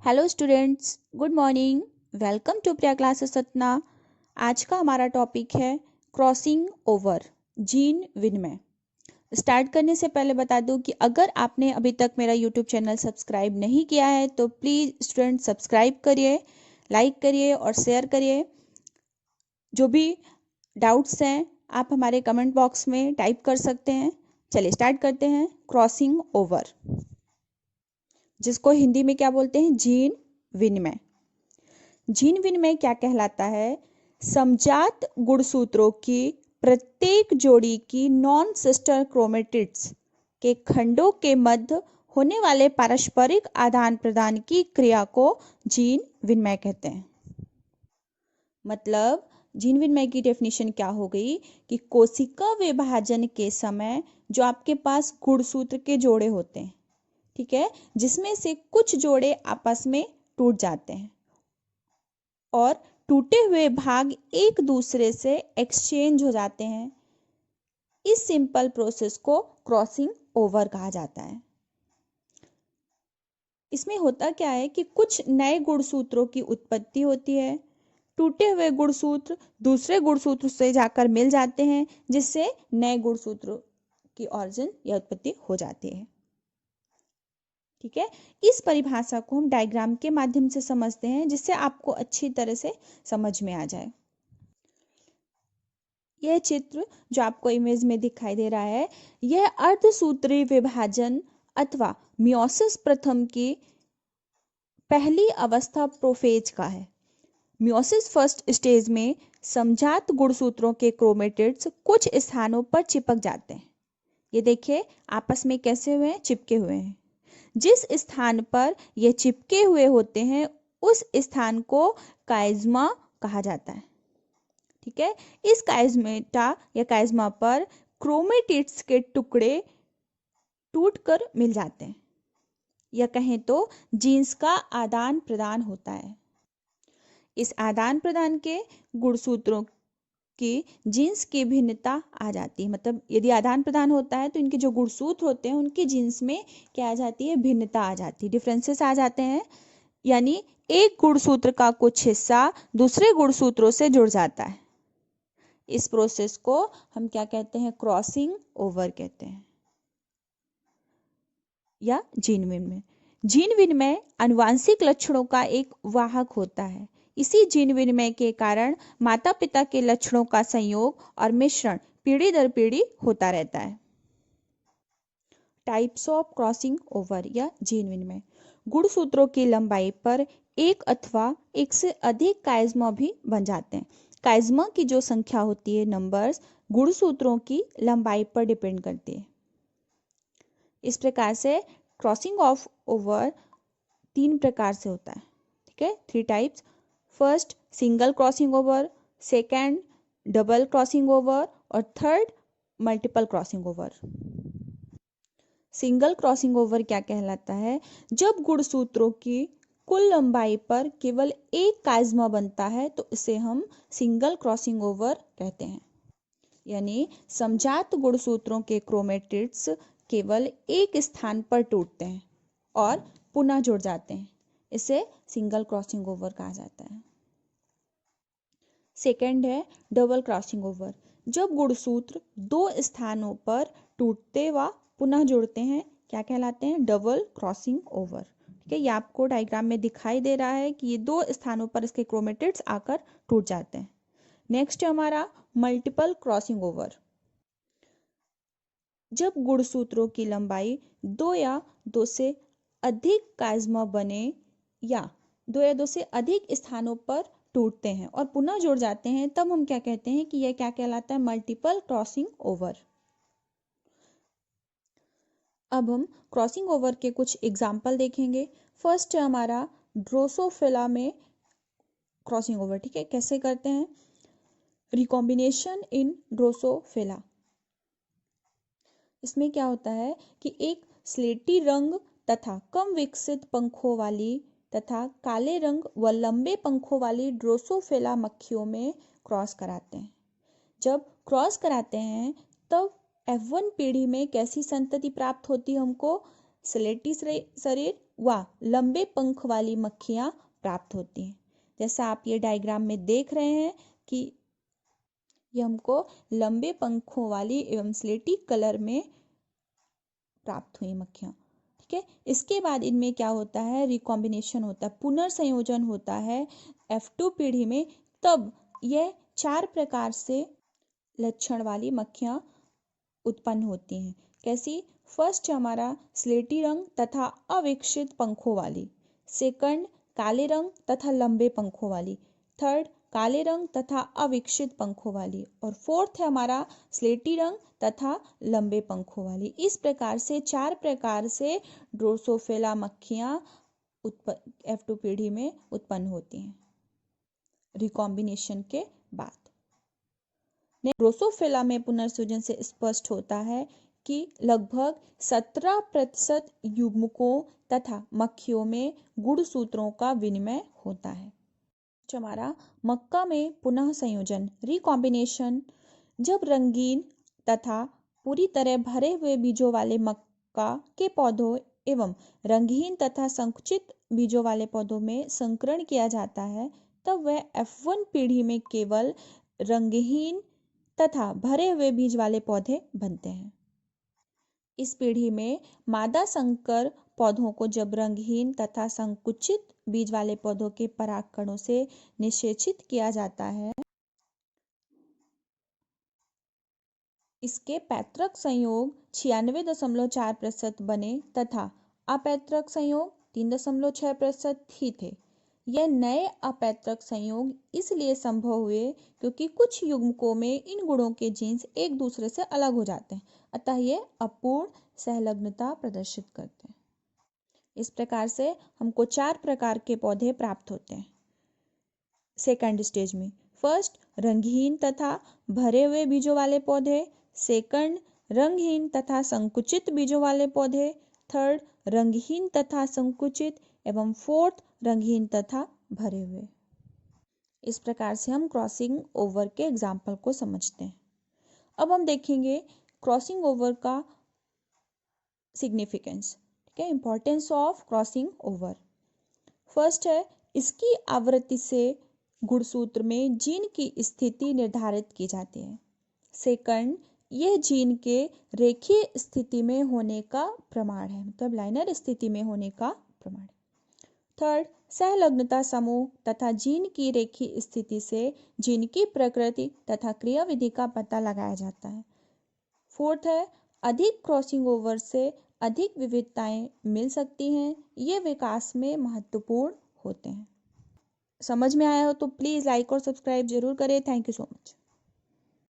Hello students, good morning. Welcome to Priya classes Satna. आज का हमारा टॉपिक है क्रॉसिंग ओवर, जीन विनिमय। स्टार्ट करने से पहले बता दूं कि अगर आपने अभी तक मेरा यूट्यूब चैनल सब्सक्राइब नहीं किया है तो प्लीज़ स्टूडेंट सब्सक्राइब करिए, लाइक करिए और शेयर करिए। जो भी डाउट्स हैं आप हमारे कमेंट बॉक्स में टाइप कर सकते हैं। चलिए स्टार्ट करते हैं। क्रॉसिंग ओवर, जिसको हिंदी में क्या बोलते हैं, जीन विनिमय। जीन विनिमय क्या कहलाता है? समजात गुणसूत्रों की प्रत्येक जोड़ी की नॉन सिस्टर क्रोमेटिड्स के खंडों के मध्य होने वाले पारस्परिक आदान प्रदान की क्रिया को जीन विनिमय कहते हैं। मतलब जीन विनिमय की डेफिनेशन क्या हो गई कि कोशिका विभाजन के समय जो आपके पास गुणसूत्र के जोड़े होते हैं, ठीक है, जिसमें से कुछ जोड़े आपस में टूट जाते हैं और टूटे हुए भाग एक दूसरे से एक्सचेंज हो जाते हैं। इस सिंपल प्रोसेस को क्रॉसिंग ओवर कहा जाता है। इसमें होता क्या है कि कुछ नए गुणसूत्रों की उत्पत्ति होती है। टूटे हुए गुणसूत्र दूसरे गुणसूत्र से जाकर मिल जाते हैं, जिससे नए गुणसूत्रों की ऑरिजिन या उत्पत्ति हो जाती है। ठीक है, इस परिभाषा को हम डायग्राम के माध्यम से समझते हैं, जिससे आपको अच्छी तरह से समझ में आ जाए। यह चित्र जो आपको इमेज में दिखाई दे रहा है, यह अर्धसूत्री विभाजन अथवा मियोसिस प्रथम की पहली अवस्था प्रोफेज का है। मियोसिस फर्स्ट स्टेज में समजात गुणसूत्रों के क्रोमेटिड्स कुछ स्थानों पर चिपक जाते हैं। ये देखिए आपस में कैसे हुए हैं, चिपके हुए हैं। जिस स्थान पर ये चिपके हुए होते हैं उस स्थान को काइज़मा कहा जाता है। ठीक है, इस काइज़मेटा या काइज़मा पर क्रोमेटिड्स के टुकड़े टूटकर मिल जाते हैं, या कहें तो जीन्स का आदान प्रदान होता है। इस आदान प्रदान के गुणसूत्रों की जीन्स की भिन्नता आ जाती है। मतलब यदि आदान प्रदान होता है तो इनके जो गुणसूत्र होते हैं उनकी जीन्स में क्या आ जाती है, भिन्नता आ जाती है, डिफरेंसेस आ जाते हैं। यानी एक गुणसूत्र का कुछ हिस्सा दूसरे गुणसूत्रों से जुड़ जाता है। इस प्रोसेस को हम क्या कहते हैं, क्रॉसिंग ओवर कहते हैं या जीन विनिमय। जीन विनिमय आनुवांशिक लक्षणों का एक वाहक होता है। इसी जीन विनिमय के कारण माता पिता के लक्षणों का संयोग और मिश्रण पीढ़ी दर पीढ़ी होता रहता है। टाइप्स ऑफ क्रॉसिंग ओवर या जीन विनिमय। गुणसूत्रों की लंबाई पर एक अथवा एक से अधिक काइज़मा भी बन जाते हैं। काइज़मा की जो संख्या होती है, नंबर्स, गुणसूत्रों की लंबाई पर डिपेंड करती है। इस प्रकार से क्रॉसिंग ऑफ ओवर 3 प्रकार से होता है। ठीक है, 3 types. First single crossing over, second double crossing over और third multiple crossing over. Single crossing over क्या कहलाता है? जब गुणसूत्रों की कुल लंबाई पर केवल एक काइज़मा बनता है तो इसे हम सिंगल क्रॉसिंग ओवर कहते हैं। यानी समजात गुणसूत्रों के क्रोमेटिड्स केवल एक स्थान पर टूटते हैं और पुनः जुड़ जाते हैं, इसे सिंगल क्रॉसिंग ओवर कहा जाता है। सेकेंड है डबल क्रॉसिंग ओवर। जब गुणसूत्र 2 स्थानों पर टूटते व पुनः जुड़ते हैं, क्या कहलाते हैं? Double crossing over. ठीक है, ये आपको डायग्राम में दिखाई दे रहा है कि ये 2 स्थानों पर इसके क्रोमेटिड्स आकर टूट जाते हैं। नेक्स्ट है हमारा मल्टीपल क्रॉसिंग ओवर। जब गुणसूत्रों की लंबाई 2 या 2 से अधिक काइज़मा बने या 2 या 2 से अधिक स्थानों पर टूटते हैं और पुनः जुड़ जाते हैं, तब हम क्या कहते हैं कि यह क्या कहलाता है? Multiple crossing over. अब हम क्रॉसिंग ओवर के कुछ एग्जाम्पल देखेंगे। फर्स्ट है हमारा ड्रोसोफिला में क्रॉसिंग ओवर। ठीक है, कैसे करते हैं? रिकॉम्बिनेशन इन ड्रोसोफिला। इसमें क्या होता है कि एक स्लेटी रंग तथा कम विकसित पंखों वाली तथा काले रंग व लंबे पंखों वाली ड्रोसोफिला मक्खियों में क्रॉस कराते हैं। जब क्रॉस कराते हैं तब F1 पीढ़ी में कैसी संतति प्राप्त होती है हमको? स्लेटी शरीर व लंबे पंख वाली मक्खियां प्राप्त होती हैं। जैसा आप ये डायग्राम में देख रहे हैं कि ये हमको लंबे पंखों वाली एवं स्लेटी कलर में प्राप्त हुई मक्खियां। ठीक है, इसके बाद इनमें क्या होता है, रिकॉम्बिनेशन होता है, पुनर्संयोजन होता है F2 पीढ़ी में। तब यह 4 प्रकार से लक्षण वाली मक्खियां उत्पन्न होती हैं। कैसी? फर्स्ट हमारा स्लेटी रंग तथा अविकसित पंखों वाली, सेकंड काले रंग तथा लंबे पंखों वाली, थर्ड काले रंग तथा अविकसित पंखों वाली, और फोर्थ है हमारा स्लेटी रंग तथा लंबे पंखों वाली। इस प्रकार से 4 प्रकार से ड्रोसोफिला मक्खियां F2 पीढ़ी में उत्पन्न होती हैं रिकॉम्बिनेशन के बाद। ड्रोसोफिला में पुनर्संयोजन से स्पष्ट होता है कि लगभग 17% युग्मकों तथा मक्खियों में गुणसूत्रों का विनिमय होता है। हमारा मक्का में पुनः संयोजन रिकॉम्बिनेशन, जब रंगीन तथा पूरी तरह भरे हुए बीजों वाले मक्का के पौधों एवं रंगहीन तथा संकुचित बीजों वाले पौधों में संकरण किया जाता है, तब वह F1 पीढ़ी में केवल रंगहीन तथा भरे हुए बीज वाले पौधे बनते हैं। इस पीढ़ी में मादा संकर पौधों को जब रंगहीन तथा संकुचित बीज वाले पौधों के परागकणों से निषेचित किया जाता है, इसके पैतृक संयोग 96.4% बने तथा अपैतृक संयोग 3.6% ही थे। यह नए अपैतृक संयोग इसलिए संभव हुए क्योंकि कुछ युग्मकों में इन गुणों के जीन्स एक दूसरे से अलग हो जाते हैं, अतः ये अपूर्ण सहलग्नता प्रदर्शित करते हैं। इस प्रकार से हमको 4 प्रकार के पौधे प्राप्त होते हैं सेकंड स्टेज में। फर्स्ट रंगहीन तथा भरे हुए बीजों वाले पौधे, सेकंड रंगहीन तथा संकुचित बीजों वाले पौधे, थर्ड रंगहीन तथा संकुचित, एवं फोर्थ रंगहीन तथा भरे हुए। इस प्रकार से हम क्रॉसिंग ओवर के एग्जाम्पल को समझते हैं। अब हम देखेंगे क्रॉसिंग ओवर का सिग्निफिकेंस। ठीक है, importance of crossing over. First है, इसकी आवृत्ति से गुणसूत्र में जीन की स्थिति निर्धारित की जाती है। सेकंड, यह जीन के रेखीय स्थिति में होने का प्रमाण है, मतलब लाइनर स्थिति में होने का प्रमाण है। थर्ड, सहलग्नता समूह तथा जीन की रेखीय स्थिति से जीन की प्रकृति तथा क्रियाविधि का पता लगाया जाता है। फोर्थ है, अधिक क्रॉसिंग ओवर से अधिक विविधताएं मिल सकती हैं, ये विकास में महत्वपूर्ण होते हैं। समझ में आया हो तो प्लीज़ लाइक और सब्सक्राइब जरूर करें। Thank you so much.